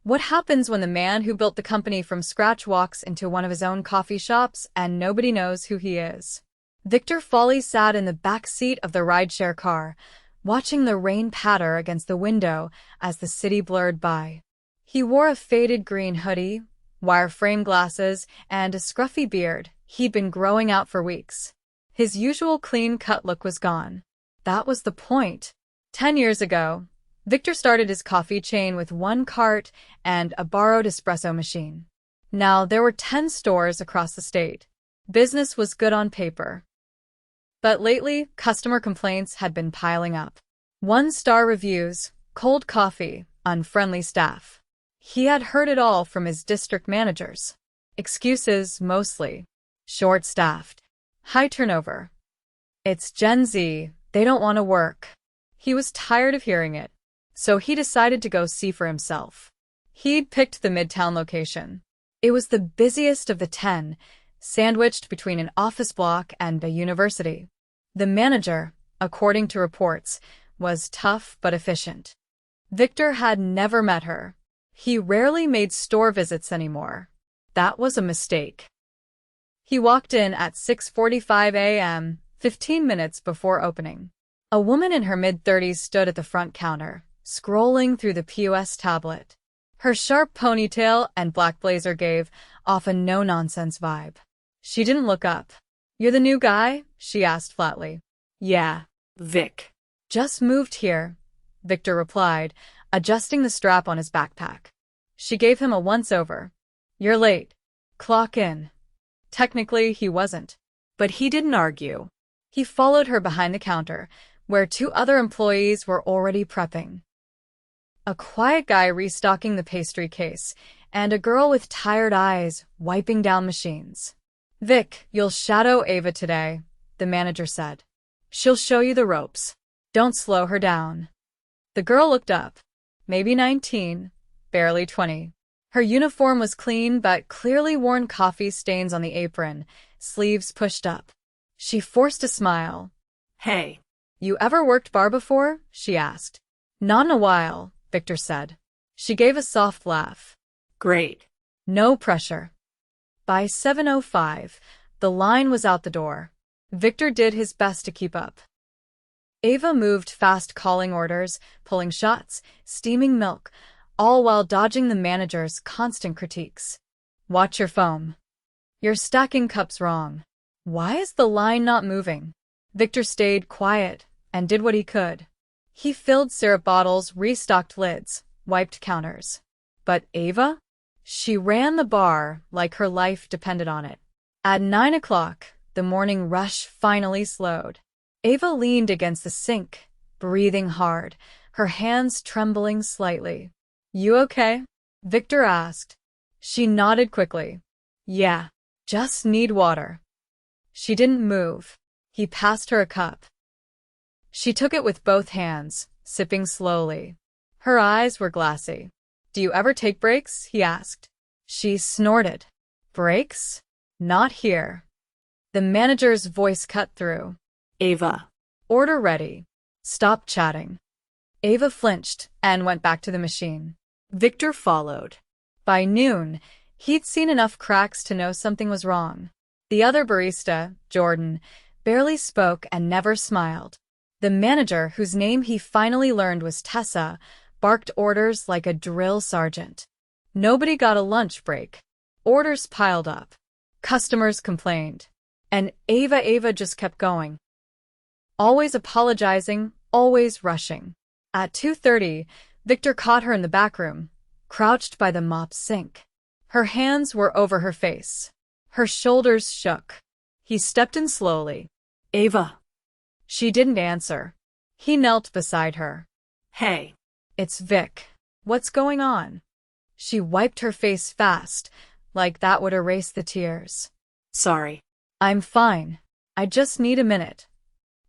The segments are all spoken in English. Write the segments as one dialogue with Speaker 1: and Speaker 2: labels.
Speaker 1: What happens when the man who built the company from scratch walks into one of his own coffee shops and nobody knows who he is? Victor Fawley sat in the back seat of the rideshare car, watching the rain patter against the window as the city blurred by. He wore a faded green hoodie, wire-frame glasses, and a scruffy beard he'd been growing out for weeks. His usual clean-cut look was gone. That was the point. 10 years ago, Victor started his coffee chain with one cart and a borrowed espresso machine. Now there were 10 stores across the state. Business was good on paper. But lately, customer complaints had been piling up. 1-star reviews, cold coffee, unfriendly staff. He had heard it all from his district managers. Excuses, mostly. Short-staffed. High turnover. It's Gen Z, they don't want to work. He was tired of hearing it, so he decided to go see for himself. He'd picked the Midtown location. It was the busiest of the 10, sandwiched between an office block and a university. The manager, according to reports, was tough but efficient. Victor had never met her. He rarely made store visits anymore. That was a mistake. He walked in at 6:45 a.m., 15 minutes before opening. A woman in her mid-30s stood at the front counter, scrolling through the POS tablet. Her sharp ponytail and black blazer gave off a no-nonsense vibe. She didn't look up. "You're the new guy?" she asked flatly. "Yeah, Vic. Just moved here," Victor replied, adjusting the strap on his backpack. She gave him a once-over. "You're late. Clock in." Technically, he wasn't. But he didn't argue. He followed her behind the counter, where 2 other employees were already prepping. A quiet guy restocking the pastry case, and a girl with tired eyes wiping down machines. "Vic, you'll shadow Ava today," the manager said. "She'll show you the ropes. Don't slow her down." The girl looked up. Maybe 19, barely 20. Her uniform was clean but clearly worn coffee stains on the apron, sleeves pushed up. She forced a smile. "Hey, you ever worked bar before?" she asked. "Not in a while," Victor said. She gave a soft laugh. "Great. No pressure." By 7:05, the line was out the door. Victor did his best to keep up. Ava moved fast, calling orders, pulling shots, steaming milk, all while dodging the manager's constant critiques. "Watch your foam. You're stacking cups wrong. Why is the line not moving?" Victor stayed quiet and did what he could. He filled syrup bottles, restocked lids, wiped counters. But Ava? She ran the bar like her life depended on it. At 9 o'clock, the morning rush finally slowed. Ava leaned against the sink, breathing hard, her hands trembling slightly. "You okay?" Victor asked. She nodded quickly. "Yeah, just need water." She didn't move. He passed her a cup. She took it with both hands, sipping slowly. Her eyes were glassy. "Do you ever take breaks?" he asked. She snorted. "Breaks? Not here." The manager's voice cut through. "Ava, order ready. Stop chatting." Ava flinched and went back to the machine. Victor followed. By noon, he'd seen enough cracks to know something was wrong. The other barista, Jordan, barely spoke and never smiled. The manager, whose name he finally learned was Tessa, barked orders like a drill sergeant. Nobody got a lunch break. Orders piled up. Customers complained. And Ava just kept going. Always apologizing, always rushing. At 2:30, Victor caught her in the back room, crouched by the mop sink. Her hands were over her face. Her shoulders shook. He stepped in slowly. "Ava." She didn't answer. He knelt beside her. "Hey. It's Vic. What's going on?" She wiped her face fast, like that would erase the tears. "Sorry. I'm fine. I just need a minute."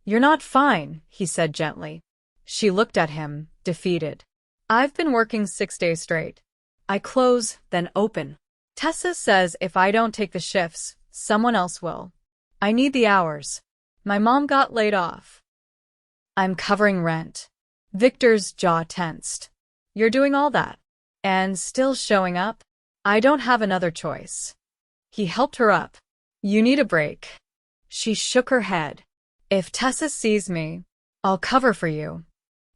Speaker 1: "You're not fine," he said gently. She looked at him, defeated. "I've been working 6 days straight. I close, then open. Tessa says if I don't take the shifts, someone else will. I need the hours. My mom got laid off. I'm covering rent." Victor's jaw tensed. "You're doing all that?" And still showing up? I don't have another choice. He helped her up. You need a break. She shook her head. If Tessa sees me, I'll cover for you.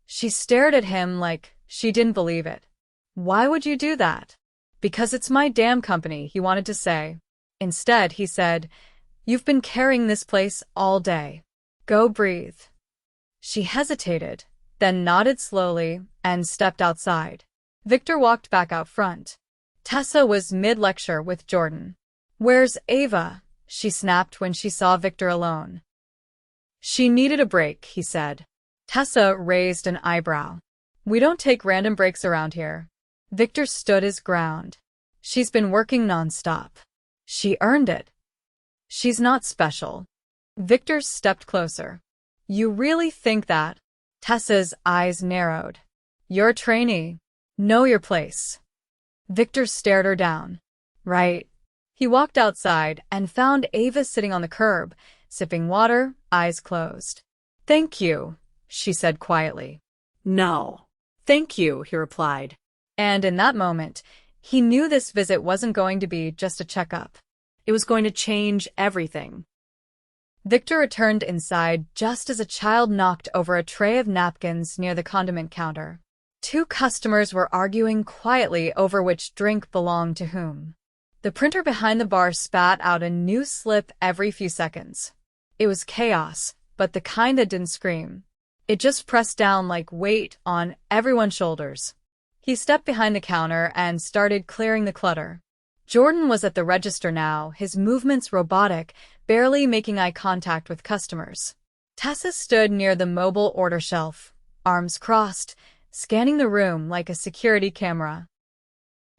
Speaker 1: She stared at him like she didn't believe it. Why would you do that? Because it's my damn company, he wanted to say. Instead, he said, You've been carrying this place all day. Go breathe. She hesitated, then nodded slowly and stepped outside. Victor walked back out front. Tessa was mid-lecture with Jordan. Where's Ava? She snapped when she saw Victor alone. She needed a break, he said. Tessa raised an eyebrow. We don't take random breaks around here. Victor stood his ground. She's been working non-stop. She earned it. She's not special. Victor stepped closer. You really think that? Tessa's eyes narrowed. You're a trainee. Know your place. Victor stared her down. Right. He walked outside and found Ava sitting on the curb, sipping water, eyes closed. Thank you, she said quietly.
Speaker 2: No. Thank you, he replied.
Speaker 1: And in that moment, he knew this visit wasn't going to be just a checkup.
Speaker 2: It was going to change everything.
Speaker 1: Victor returned inside just as a child knocked over a tray of napkins near the condiment counter. Two customers were arguing quietly over which drink belonged to whom. The printer behind the bar spat out a new slip every few seconds. It was chaos, but the kind that didn't scream. It just pressed down like weight on everyone's shoulders. He stepped behind the counter and started clearing the clutter. Jordan was at the register now, his movements robotic, barely making eye contact with customers. Tessa stood near the mobile order shelf, arms crossed, scanning the room like a security camera.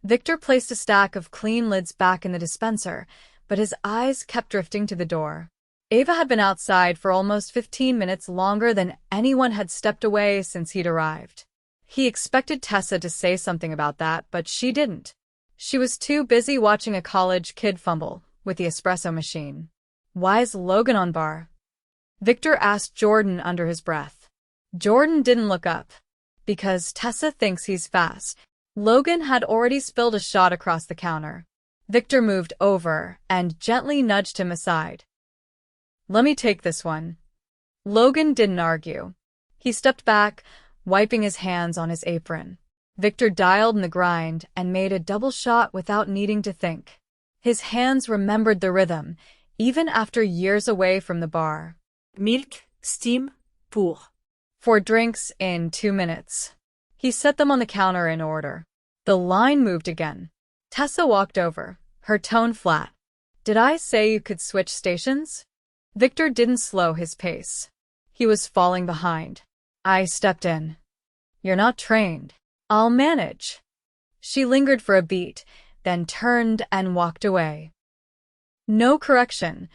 Speaker 1: Victor placed a stack of clean lids back in the dispenser, but his eyes kept drifting to the door. Ava had been outside for almost 15 minutes longer than anyone had stepped away since he'd arrived. He expected Tessa to say something about that, but she didn't. She was too busy watching a college kid fumble with the espresso machine. Why is Logan on bar? Victor asked Jordan under his breath. Jordan didn't look up. Because Tessa thinks he's fast. Logan had already spilled a shot across the counter. Victor moved over and gently nudged him aside. Let me take this one. Logan didn't argue. He stepped back, wiping his hands on his apron. Victor dialed in the grind and made a double shot without needing to think. His hands remembered the rhythm, even after years away from the bar.
Speaker 2: Milk, steam, pour.
Speaker 1: 4 drinks in 2 minutes. He set them on the counter in order. The line moved again. Tessa walked over, her tone flat. Did I say you could switch stations? Victor didn't slow his pace. He was falling behind. I stepped in. You're not trained. I'll manage. She lingered for a beat, then turned and walked away. No correction,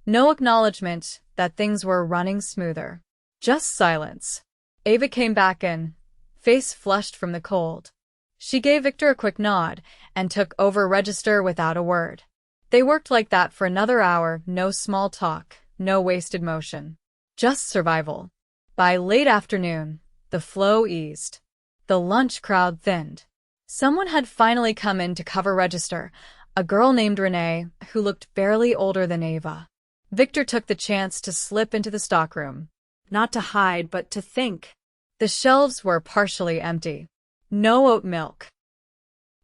Speaker 1: no acknowledgement that things were running smoother. Just silence. Ava came back in, face flushed from the cold. She gave Victor a quick nod and took over register without a word. They worked like that for another hour, no small talk, no wasted motion. Just survival. By late afternoon, the flow eased. The lunch crowd thinned. Someone had finally come in to cover register, a girl named Renee, who looked barely older than Ava. Victor took the chance to slip into the stockroom.
Speaker 2: Not to hide, but to think.
Speaker 1: The shelves were partially empty. No oat milk.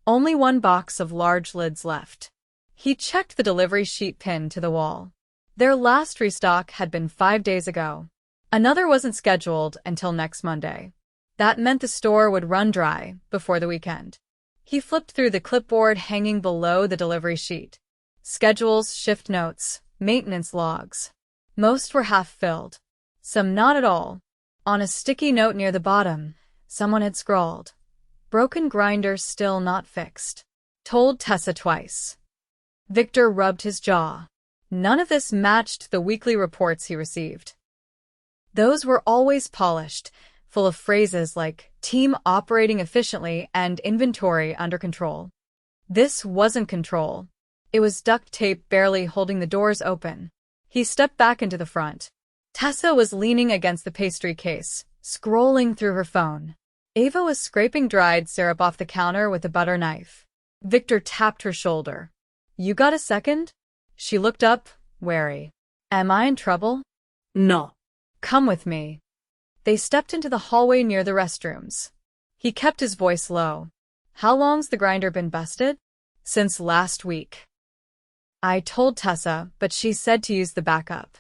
Speaker 1: Only 1 box of large lids left. He checked the delivery sheet pinned to the wall. Their last restock had been 5 days ago. Another wasn't scheduled until next Monday. That meant the store would run dry before the weekend. He flipped through the clipboard hanging below the delivery sheet. Schedules, shift notes, maintenance logs. Most were half-filled. Some not at all. On a sticky note near the bottom, someone had scrawled, "Broken grinder still not fixed. Told Tessa twice." Victor rubbed his jaw. None of this matched the weekly reports he received. Those were always polished, full of phrases like team operating efficiently and inventory under control. This wasn't control. It was duct tape barely holding the doors open. He stepped back into the front. Tessa was leaning against the pastry case, scrolling through her phone. Ava was scraping dried syrup off the counter with a butter knife. Victor tapped her shoulder. You got a second? She looked up, wary. Am I in trouble?
Speaker 2: No.
Speaker 1: Come with me. They stepped into the hallway near the restrooms. He kept his voice low. How long's the grinder been busted? Since last week. I told Tessa, but she said to use the backup.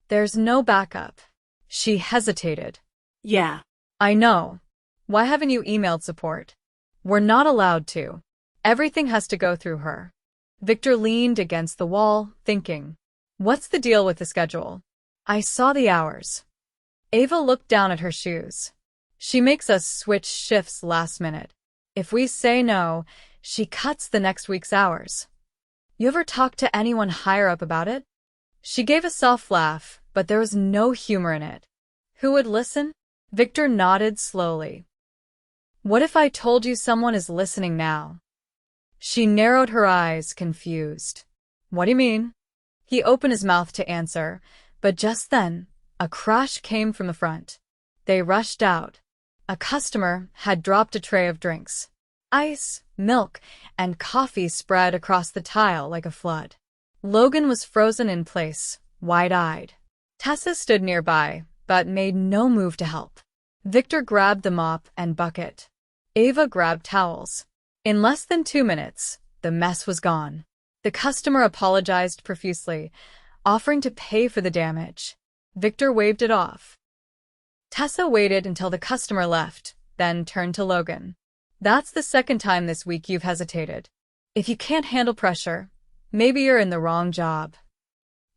Speaker 1: There's no backup. She hesitated.
Speaker 2: Yeah.
Speaker 1: I know. Why haven't you emailed support? We're not allowed to. Everything has to go through her. Victor leaned against the wall, thinking. What's the deal with the schedule? I saw the hours. Ava looked down at her shoes. She makes us switch shifts last minute. If we say no, she cuts the next week's hours. You ever talk to anyone higher up about it? She gave a soft laugh, but there was no humor in it. Who would listen? Victor nodded slowly. What if I told you someone is listening now? She narrowed her eyes, confused. What do you mean? He opened his mouth to answer, but just then, a crash came from the front. They rushed out. A customer had dropped a tray of drinks. Ice, milk, and coffee spread across the tile like a flood. Logan was frozen in place, wide-eyed. Tessa stood nearby, but made no move to help. Victor grabbed the mop and bucket. Ava grabbed towels. In less than 2 minutes, the mess was gone. The customer apologized profusely, offering to pay for the damage. Victor waved it off. Tessa waited until the customer left, then turned to Logan. That's the second time this week you've hesitated. If you can't handle pressure, maybe you're in the wrong job.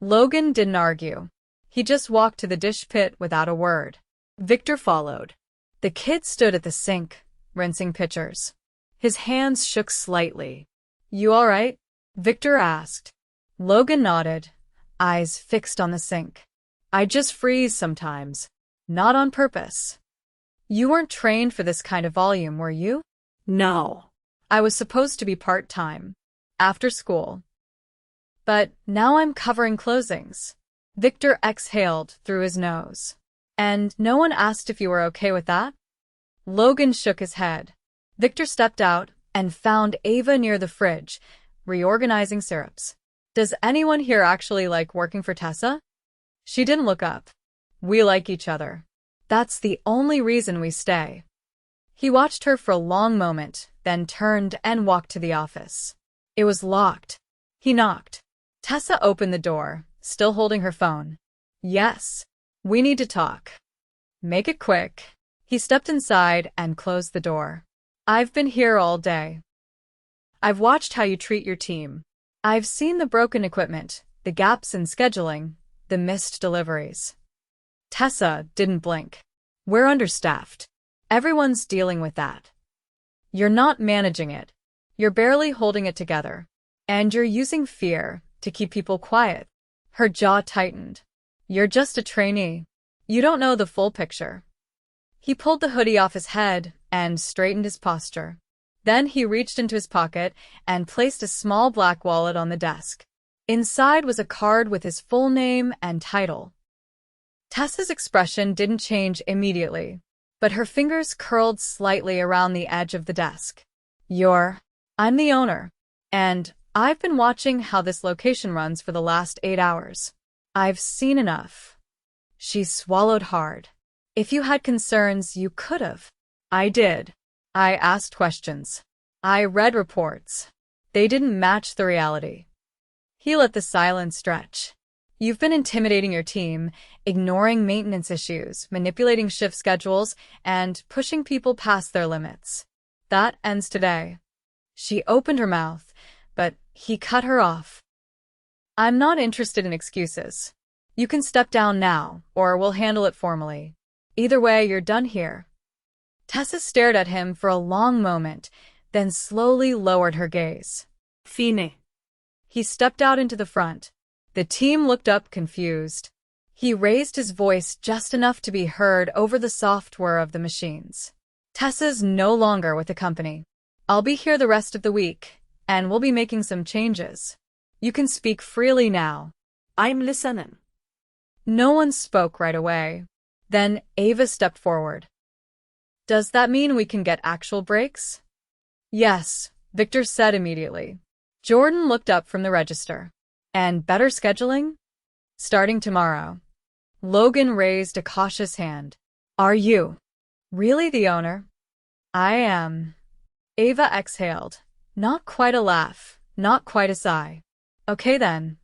Speaker 1: Logan didn't argue. He just walked to the dish pit without a word. Victor followed. The kid stood at the sink, rinsing pitchers. His hands shook slightly. You all right? Victor asked. Logan nodded, eyes fixed on the sink. I just freeze sometimes. Not on purpose. You weren't trained for this kind of volume, were you?
Speaker 2: No.
Speaker 1: I was supposed to be part-time. After school. But now I'm covering closings. Victor exhaled through his nose. And no one asked if you were okay with that? Logan shook his head. Victor stepped out and found Ava near the fridge, reorganizing syrups. Does anyone here actually like working for Tessa? She didn't look up. We like each other. That's the only reason we stay. He watched her for a long moment, then turned and walked to the office. It was locked. He knocked. Tessa opened the door, still holding her phone. Yes. We need to talk. Make it quick. He stepped inside and closed the door. I've been here all day. I've watched how you treat your team. I've seen the broken equipment, the gaps in scheduling, the missed deliveries. Tessa didn't blink. We're understaffed. Everyone's dealing with that. You're not managing it. You're barely holding it together. And you're using fear to keep people quiet. Her jaw tightened. You're just a trainee. You don't know the full picture. He pulled the hoodie off his head and straightened his posture. Then he reached into his pocket and placed a small black wallet on the desk. Inside was a card with his full name and title. Tessa's expression didn't change immediately, but her fingers curled slightly around the edge of the desk. I'm the owner, and I've been watching how this location runs for the last 8 hours. I've seen enough. She swallowed hard. If you had concerns, you could have. I did. I asked questions. I read reports. They didn't match the reality. He let the silence stretch. You've been intimidating your team, ignoring maintenance issues, manipulating shift schedules, and pushing people past their limits. That ends today. She opened her mouth, but he cut her off. I'm not interested in excuses. You can step down now, or we'll handle it formally. Either way, you're done here. Tessa stared at him for a long moment, then slowly lowered her gaze.
Speaker 2: Fine.
Speaker 1: He stepped out into the front. The team looked up confused. He raised his voice just enough to be heard over the soft whir of the machines. Tessa's no longer with the company. I'll be here the rest of the week, and we'll be making some changes. You can speak freely now.
Speaker 2: I'm listening.
Speaker 1: No one spoke right away. Then Ava stepped forward. Does that mean we can get actual breaks? Yes, Victor said immediately. Jordan looked up from the register. And better scheduling? Starting tomorrow. Logan raised a cautious hand. Are you really the owner? I am. Ava exhaled. Not quite a laugh, not quite a sigh. Okay then.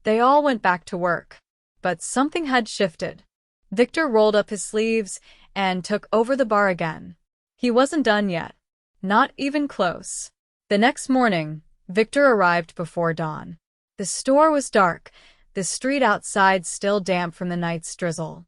Speaker 1: They all went back to work. But something had shifted. Victor rolled up his sleeves and took over the bar again. He wasn't done yet. Not even close. The next morning, Victor arrived before dawn. The store was dark, the street outside still damp from the night's drizzle.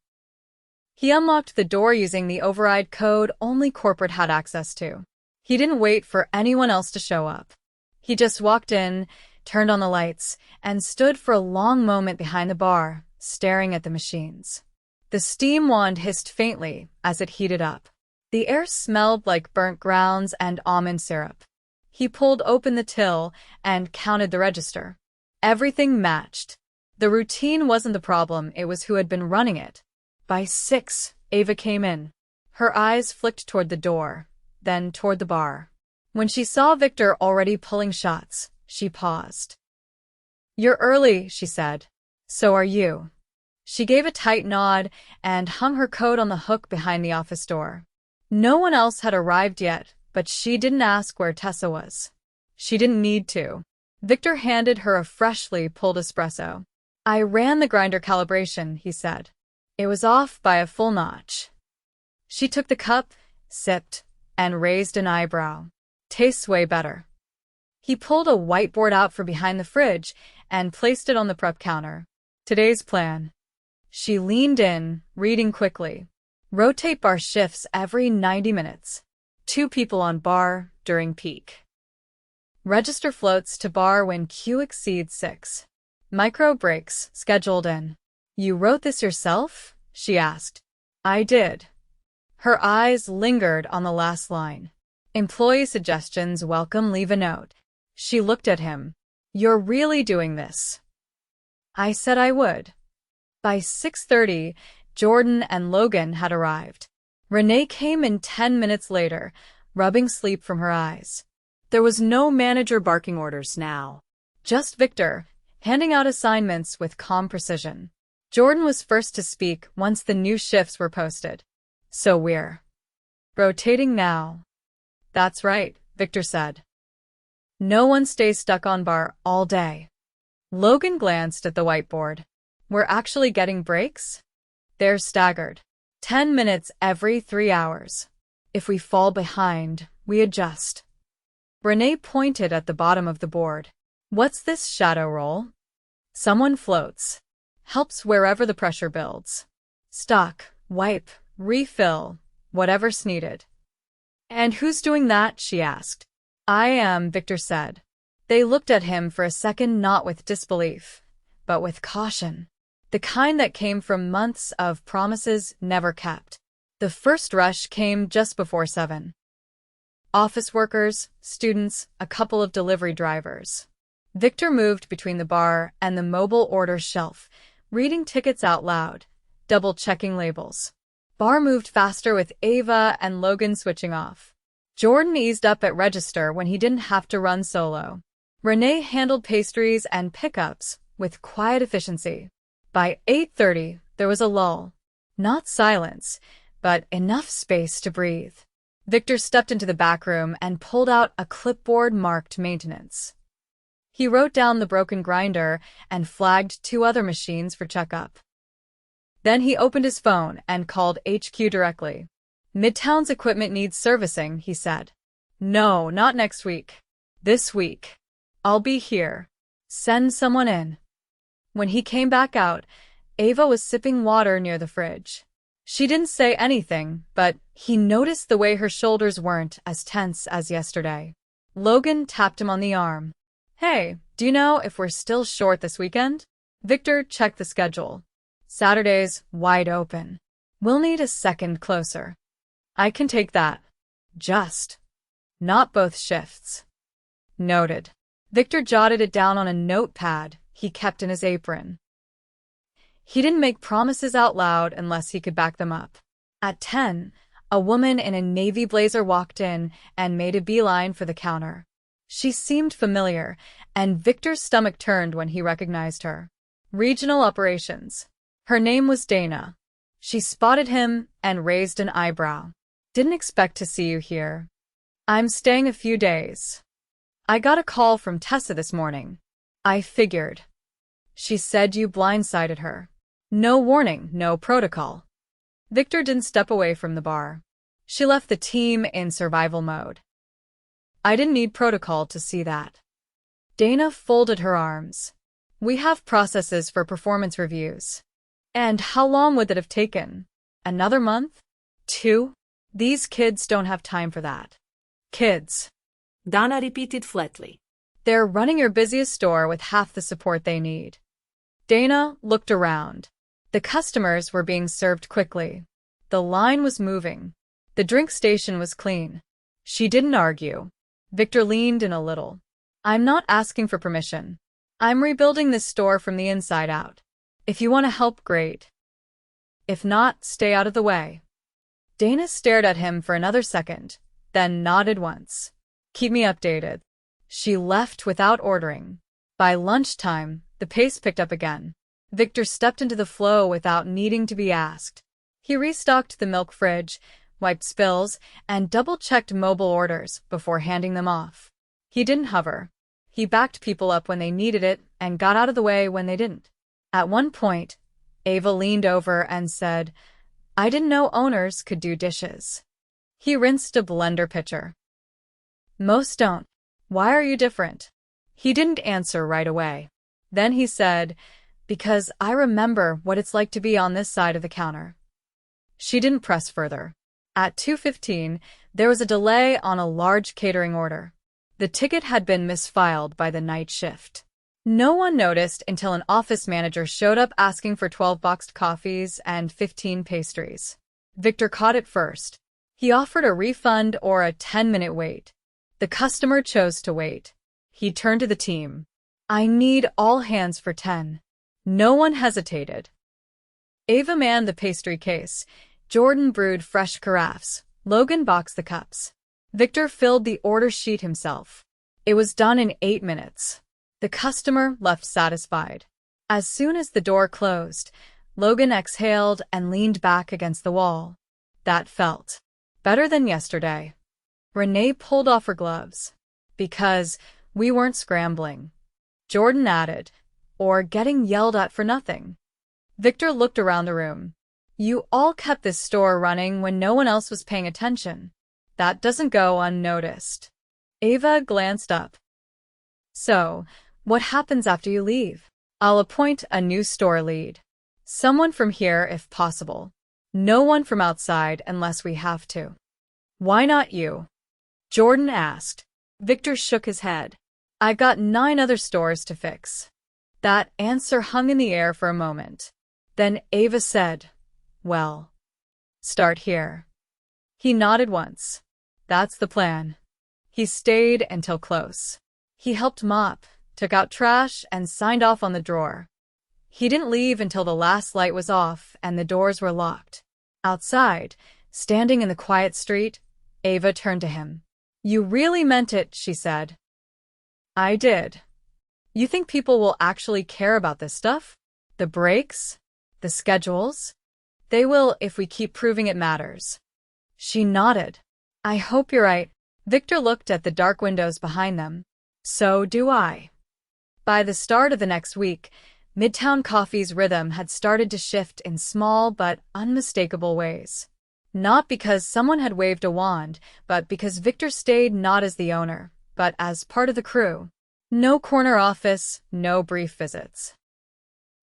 Speaker 1: He unlocked the door using the override code only corporate had access to. He didn't wait for anyone else to show up. He just walked in, turned on the lights, and stood for a long moment behind the bar, staring at the machines. The steam wand hissed faintly as it heated up. The air smelled like burnt grounds and almond syrup. He pulled open the till and counted the register. Everything matched. The routine wasn't the problem, it was who had been running it. By 6, Ava came in. Her eyes flicked toward the door, then toward the bar. When she saw Victor already pulling shots, she paused. You're early, she said. So are you. She gave a tight nod and hung her coat on the hook behind the office door. No one else had arrived yet, but she didn't ask where Tessa was. She didn't need to. Victor handed her a freshly pulled espresso. I ran the grinder calibration, he said. It was off by a full notch. She took the cup, sipped, and raised an eyebrow. Tastes way better. He pulled a whiteboard out from behind the fridge and placed it on the prep counter. Today's plan. She leaned in, reading quickly. Rotate bar shifts every 90 minutes. 2 people on bar during peak. Register floats to bar when queue exceeds 6. Micro breaks scheduled in. You wrote this yourself? She asked. I did. Her eyes lingered on the last line. Employee suggestions welcome, leave a note. She looked at him. You're really doing this? I said I would. By 6:30, Jordan and Logan had arrived. Renee came in 10 minutes later, rubbing sleep from her eyes.
Speaker 2: There was no manager barking orders now.
Speaker 1: Just Victor, handing out assignments with calm precision. Jordan was first to speak once the new shifts were posted. So we're rotating now. That's right, Victor said. No one stays stuck on bar all day. Logan glanced at the whiteboard. We're actually getting breaks? They're staggered. 10 minutes every 3 hours. If we fall behind, we adjust. Renee pointed at the bottom of the board. What's this shadow roll? Someone floats. Helps wherever the pressure builds. Stock, wipe, refill, whatever's needed. And who's doing that? She asked. I am, Victor said. They looked at him for a second, not with disbelief, but with caution. The kind that came from months of promises never kept. The first rush came just before 7. Office workers, students, a couple of delivery drivers. Victor moved between the bar and the mobile order shelf, reading tickets out loud, double-checking labels. Bar moved faster with Ava and Logan switching off. Jordan eased up at register when he didn't have to run solo. Renee handled pastries and pickups with quiet efficiency. By 8:30, there was a lull. Not silence, but enough space to breathe. Victor stepped into the back room and pulled out a clipboard marked maintenance. He wrote down the broken grinder and flagged 2 other machines for checkup. Then he opened his phone and called HQ directly. Midtown's equipment needs servicing, he said. No, not next week. This week. I'll be here. Send someone in. When he came back out, Ava was sipping water near the fridge. She didn't say anything, but he noticed the way her shoulders weren't as tense as yesterday. Logan tapped him on the arm. Hey, do you know if we're still short this weekend? Victor checked the schedule. Saturday's wide open. We'll need a second closer. I can take that. Just. Not both shifts. Noted. Victor jotted it down on a notepad he kept in his apron. He didn't make promises out loud unless he could back them up. At 10, A woman in a navy blazer walked in and made a beeline for the counter. She seemed familiar, and Victor's stomach turned when he recognized her. Regional operations. Her name was Dana. She spotted him and raised an eyebrow. Didn't expect to see you here. I'm staying a few days. I got a call from Tessa this morning. I figured. She said you blindsided her. No warning, no protocol. Victor didn't step away from the bar. She left the team in survival mode. I didn't need protocol to see that. Dana folded her arms. We have processes for performance reviews. And how long would that have taken? Another month? 2? These kids don't have time for that. Kids.
Speaker 2: Dana repeated flatly.
Speaker 1: They're running your busiest store with half the support they need. Dana looked around. The customers were being served quickly. The line was moving. The drink station was clean. She didn't argue. Victor leaned in a little. I'm not asking for permission. I'm rebuilding this store from the inside out. If you want to help, great. If not, stay out of the way. Dana stared at him for another second, then nodded once. Keep me updated. She left without ordering. By lunchtime, the pace picked up again. Victor stepped into the flow without needing to be asked. He restocked the milk fridge, wiped spills, and double-checked mobile orders before handing them off. He didn't hover. He backed people up when they needed it and got out of the way when they didn't. At one point, Ava leaned over and said, I didn't know owners could do dishes. He rinsed a blender pitcher. Most don't. Why are you different? He didn't answer right away. Then he said, because I remember what it's like to be on this side of the counter. She didn't press further. At 2:15, there was a delay on a large catering order. The ticket had been misfiled by the night shift. No one noticed until an office manager showed up asking for 12 boxed coffees and 15 pastries. Victor caught it first. He offered a refund or a 10-minute wait. The customer chose to wait. He turned to the team. I need all hands for 10. No one hesitated. Ava manned the pastry case. Jordan brewed fresh carafes. Logan boxed the cups. Victor filled the order sheet himself. It was done in 8 minutes. The customer left satisfied. As soon as the door closed, Logan exhaled and leaned back against the wall. That felt better than yesterday. Renee pulled off her gloves. Because we weren't scrambling. Jordan added, or getting yelled at for nothing. Victor looked around the room. You all kept this store running when no one else was paying attention. That doesn't go unnoticed. Ava glanced up. So, what happens after you leave? I'll appoint a new store lead. Someone from here if possible. No one from outside unless we have to. Why not you? Jordan asked. Victor shook his head. I got 9 other stores to fix. That answer hung in the air for a moment. Then Ava said, well, start here. He nodded once. That's the plan. He stayed until close. He helped mop, took out trash, and signed off on the drawer. He didn't leave until the last light was off and the doors were locked. Outside, standing in the quiet street, Ava turned to him. You really meant it, she said. I did. You think people will actually care about this stuff? The breaks? The schedules? They will if we keep proving it matters. She nodded. I hope you're right. Victor looked at the dark windows behind them. So do I. By the start of the next week, Midtown Coffee's rhythm had started to shift in small but unmistakable ways. Not because someone had waved a wand, but because Victor stayed not as the owner, but as part of the crew. No corner office, no brief visits.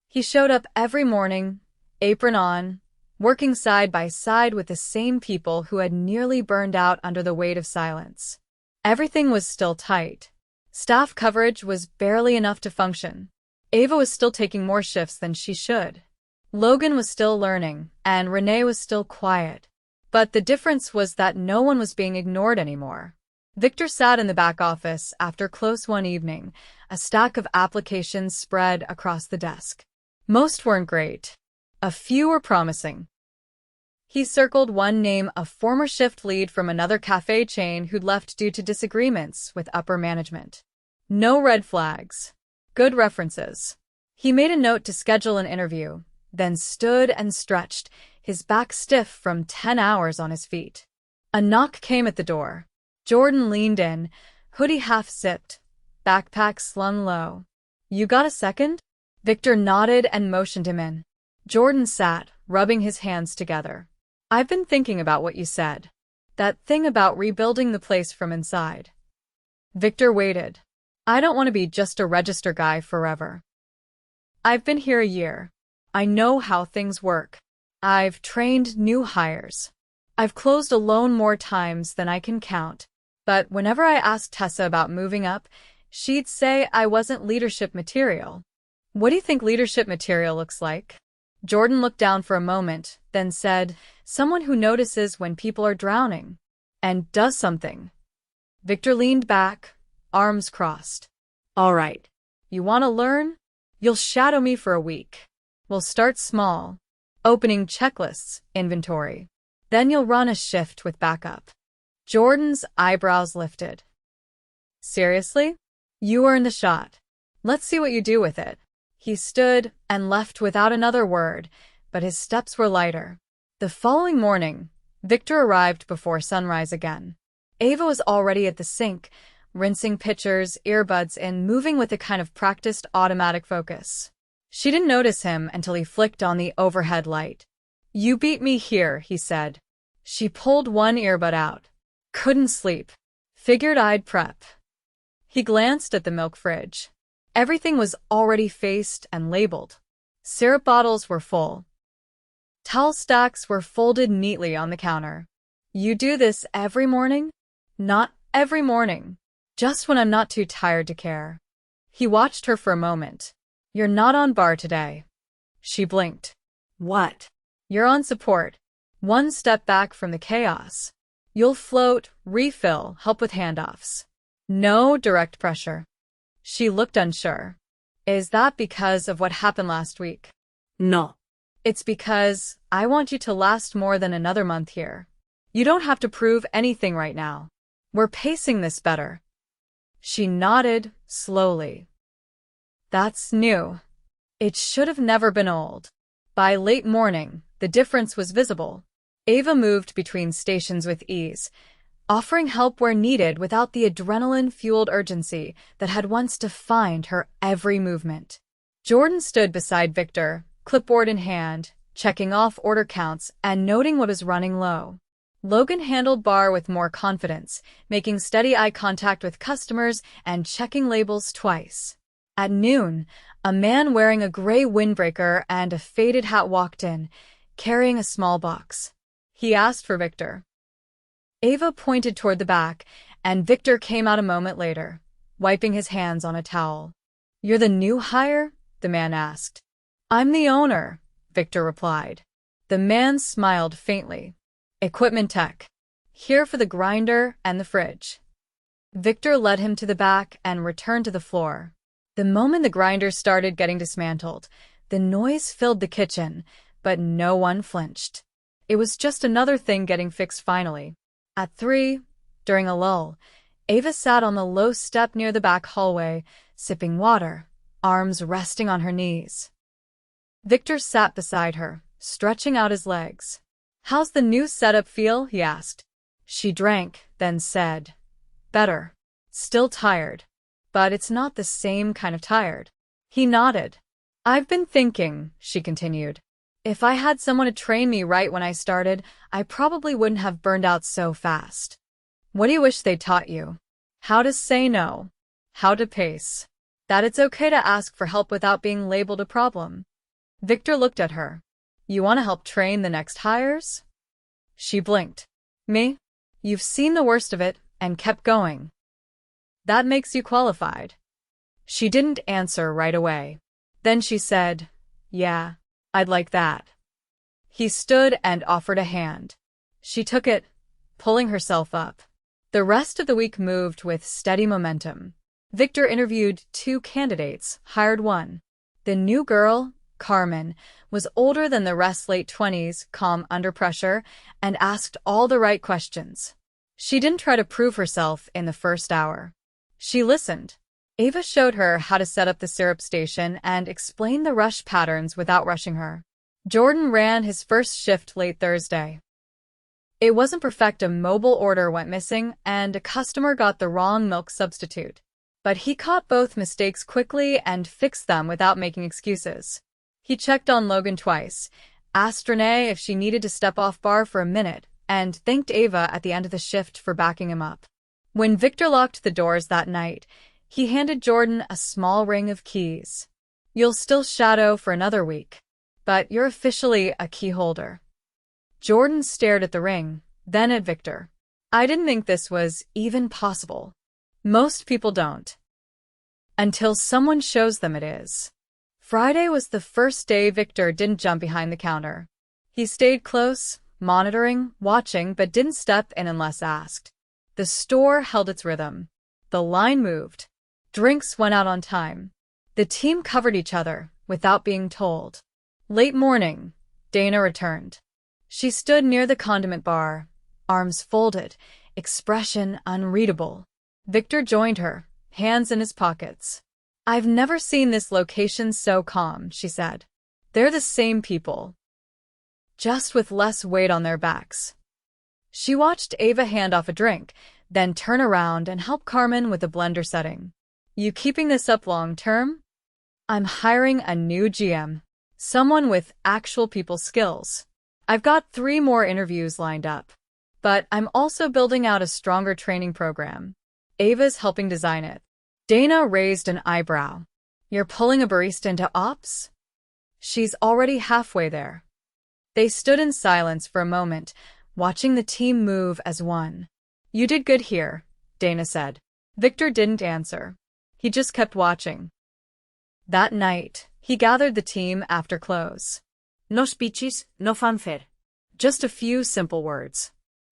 Speaker 1: He showed up every morning, apron on, working side by side with the same people who had nearly burned out under the weight of silence. Everything was still tight. Staff coverage was barely enough to function. Ava was still taking more shifts than she should. Logan was still learning, and Renee was still quiet. But the difference was that no one was being ignored anymore. Victor sat in the back office after close one evening, a stack of applications spread across the desk. Most weren't great. A few were promising. He circled one name, a former shift lead from another cafe chain who'd left due to disagreements with upper management. No red flags. Good references. He made a note to schedule an interview, then stood and stretched, his back stiff from 10 hours on his feet. A knock came at the door. Jordan leaned in, hoodie half-zipped, backpack slung low. "You got a second?" Victor nodded and motioned him in. Jordan sat, rubbing his hands together. "I've been thinking about what you said. That thing about rebuilding the place from inside." Victor waited. "I don't want to be just a register guy forever. I've been here a year. I know how things work. I've trained new hires. I've closed a loan more times than I can count. But whenever I asked Tessa about moving up, she'd say I wasn't leadership material." "What do you think leadership material looks like?" Jordan looked down for a moment, then said, "Someone who notices when people are drowning and does something." Victor leaned back, arms crossed. "All right. You want to learn? You'll shadow me for a week. We'll start small, opening checklists, inventory. Then you'll run a shift with backup." Jordan's eyebrows lifted. "Seriously? You earned the shot. Let's see what you do with it." He stood and left without another word, but his steps were lighter. The following morning, Victor arrived before sunrise again. Ava was already at the sink, rinsing pitchers, earbuds in, moving with a kind of practiced automatic focus. She didn't notice him until he flicked on the overhead light. "You beat me here," he said. She pulled one earbud out. "Couldn't sleep. Figured I'd prep." He glanced at the milk fridge. Everything was already faced and labeled. Syrup bottles were full. Towel stacks were folded neatly on the counter. "You do this every morning?" "Not every morning. Just when I'm not too tired to care." He watched her for a moment. "You're not on bar today." She blinked. "What?" "You're on support. One step back from the chaos. You'll float, refill, help with handoffs. No direct pressure." She looked unsure. "Is that because of what happened last week?"
Speaker 2: No.
Speaker 1: "It's because I want you to last more than another month here. You don't have to prove anything right now. We're pacing this better." She nodded, slowly. "That's new." It should have never been old. By late morning, the difference was visible. Ava moved between stations with ease, offering help where needed without the adrenaline-fueled urgency that had once defined her every movement. Jordan stood beside Victor, clipboard in hand, checking off order counts and noting what was running low. Logan handled bar with more confidence, making steady eye contact with customers and checking labels twice. At noon, a man wearing a gray windbreaker and a faded hat walked in, carrying a small box. He asked for Victor. Ava pointed toward the back, and Victor came out a moment later, wiping his hands on a towel. "You're the new hire?" the man asked. "I'm the owner," Victor replied. The man smiled faintly. "Equipment tech. Here for the grinder and the fridge." Victor led him to the back and returned to the floor. The moment the grinder started getting dismantled, the noise filled the kitchen, but no one flinched. It was just another thing getting fixed finally. At 3, during a lull, Ava sat on the low step near the back hallway, sipping water, arms resting on her knees. Victor sat beside her, stretching out his legs. "How's the new setup feel?" he asked. She drank, then said, "Better. Still tired. But it's not the same kind of tired." He nodded. "I've been thinking," she continued. "If I had someone to train me right when I started, I probably wouldn't have burned out so fast." "What do you wish they taught you?" "How to say no. How to pace. That it's okay to ask for help without being labeled a problem." Victor looked at her. "You want to help train the next hires?" She blinked. "Me? You've seen the worst of it and kept going. That makes you qualified." She didn't answer right away. Then she said, "Yeah, I'd like that." He stood and offered a hand. She took it, pulling herself up. The rest of the week moved with steady momentum. Victor interviewed 2 candidates, hired one. The new girl, Carmen, was older than the rest, late 20s, calm under pressure, and asked all the right questions. She didn't try to prove herself in the first hour. She listened. Ava showed her how to set up the syrup station and explained the rush patterns without rushing her. Jordan ran his first shift late Thursday. It wasn't perfect. A mobile order went missing, and a customer got the wrong milk substitute. But he caught both mistakes quickly and fixed them without making excuses. He checked on Logan twice, asked Renee if she needed to step off bar for a minute, and thanked Ava at the end of the shift for backing him up. When Victor locked the doors that night, he handed Jordan a small ring of keys. "You'll still shadow for another week, but you're officially a key holder." Jordan stared at the ring, then at Victor. "I didn't think this was even possible." Most people don't. Until someone shows them it is. Friday was the first day Victor didn't jump behind the counter. He stayed close, monitoring, watching, but didn't step in unless asked. The store held its rhythm. The line moved. Drinks went out on time. The team covered each other without being told. Late morning, Dana returned. She stood near the condiment bar, arms folded, expression unreadable. Victor joined her, hands in his pockets. "I've never seen this location so calm," she said. "They're the same people, just with less weight on their backs." She watched Ava hand off a drink, then turn around and help Carmen with the blender setting. "You keeping this up long term?" "I'm hiring a new GM, someone with actual people skills. I've got 3 more interviews lined up. But I'm also building out a stronger training program. Ava's helping design it." Dana raised an eyebrow. "You're pulling a barista into ops?" "She's already halfway there." They stood in silence for a moment, watching the team move as one. "You did good here," Dana said. Victor didn't answer. He just kept watching. That night, he gathered the team after close.
Speaker 2: No speeches, no fanfare.
Speaker 1: Just a few simple words.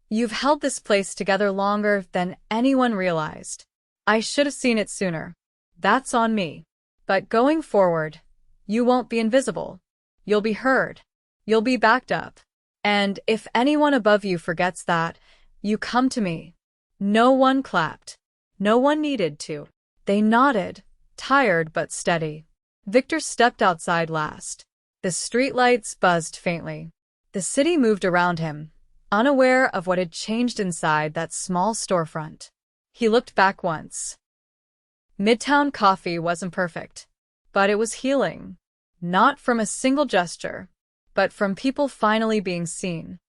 Speaker 1: "You've held this place together longer than anyone realized. I should have seen it sooner. That's on me. But going forward, you won't be invisible. You'll be heard. You'll be backed up. And if anyone above you forgets that, you come to me." No one clapped. No one needed to. They nodded, tired but steady. Victor stepped outside last. The streetlights buzzed faintly. The city moved around him, unaware of what had changed inside that small storefront. He looked back once. Midtown coffee wasn't perfect, but it was healing. Not from a single gesture, but from people finally being seen.